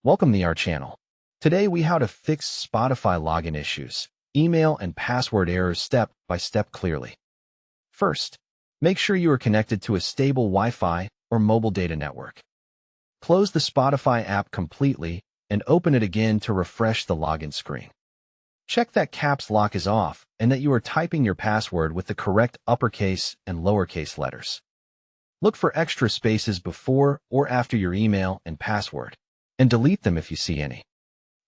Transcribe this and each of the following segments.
Welcome to our channel. Today we how to fix Spotify login issues, email and password errors step by step clearly. First, make sure you are connected to a stable Wi-Fi or mobile data network. Close the Spotify app completely and open it again to refresh the login screen. Check that caps lock is off and that you are typing your password with the correct uppercase and lowercase letters. Look for extra spaces before or after your email and password, and delete them if you see any.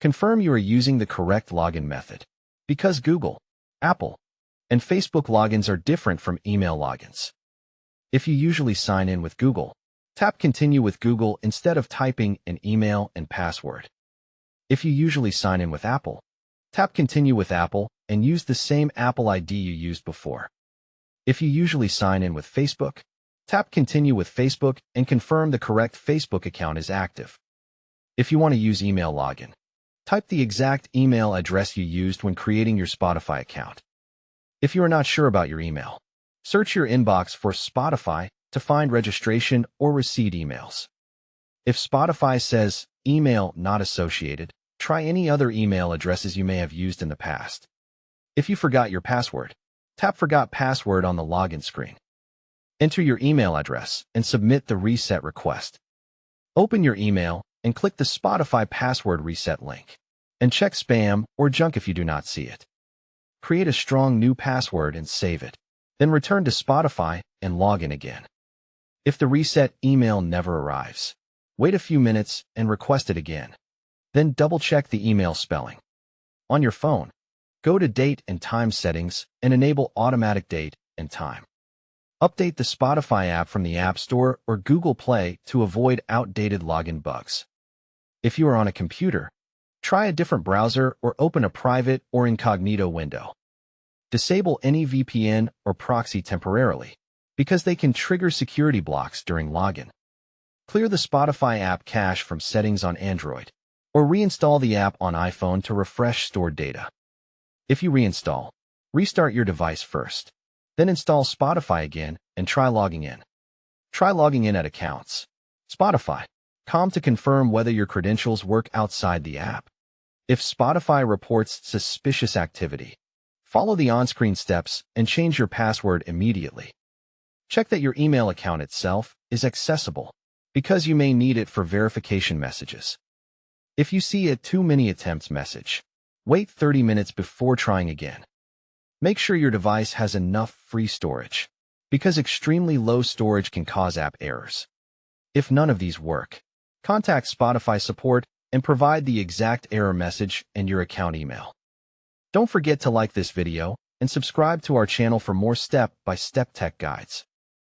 Confirm you are using the correct login method, because Google, Apple, and Facebook logins are different from email logins. If you usually sign in with Google, tap Continue with Google instead of typing an email and password. If you usually sign in with Apple, tap Continue with Apple and use the same Apple ID you used before. If you usually sign in with Facebook, tap Continue with Facebook and confirm the correct Facebook account is active. If you want to use email login, type the exact email address you used when creating your Spotify account. If you are not sure about your email, search your inbox for Spotify to find registration or receipt emails. If Spotify says email not associated, try any other email addresses you may have used in the past. If you forgot your password, tap Forgot Password on the login screen. Enter your email address and submit the reset request. Open your email and click the Spotify password reset link, and check spam or junk if you do not see it. Create a strong new password and save it. Then return to Spotify and log in again. If the reset email never arrives, wait a few minutes and request it again. Then double-check the email spelling. On your phone, go to Date and Time settings and enable Automatic Date and Time. Update the Spotify app from the App Store or Google Play to avoid outdated login bugs. If you are on a computer, try a different browser or open a private or incognito window. Disable any VPN or proxy temporarily, because they can trigger security blocks during login. Clear the Spotify app cache from settings on Android, or reinstall the app on iPhone to refresh stored data. If you reinstall, restart your device first. Then install Spotify again and try logging in. Try logging in at Accounts, Spotify.com to confirm whether your credentials work outside the app. If Spotify reports suspicious activity, follow the on-screen steps and change your password immediately. Check that your email account itself is accessible, because you may need it for verification messages. If you see a too many attempts message, wait 30 minutes before trying again. Make sure your device has enough free storage, because extremely low storage can cause app errors. If none of these work, contact Spotify support and provide the exact error message and your account email. Don't forget to like this video and subscribe to our channel for more step-by-step tech guides.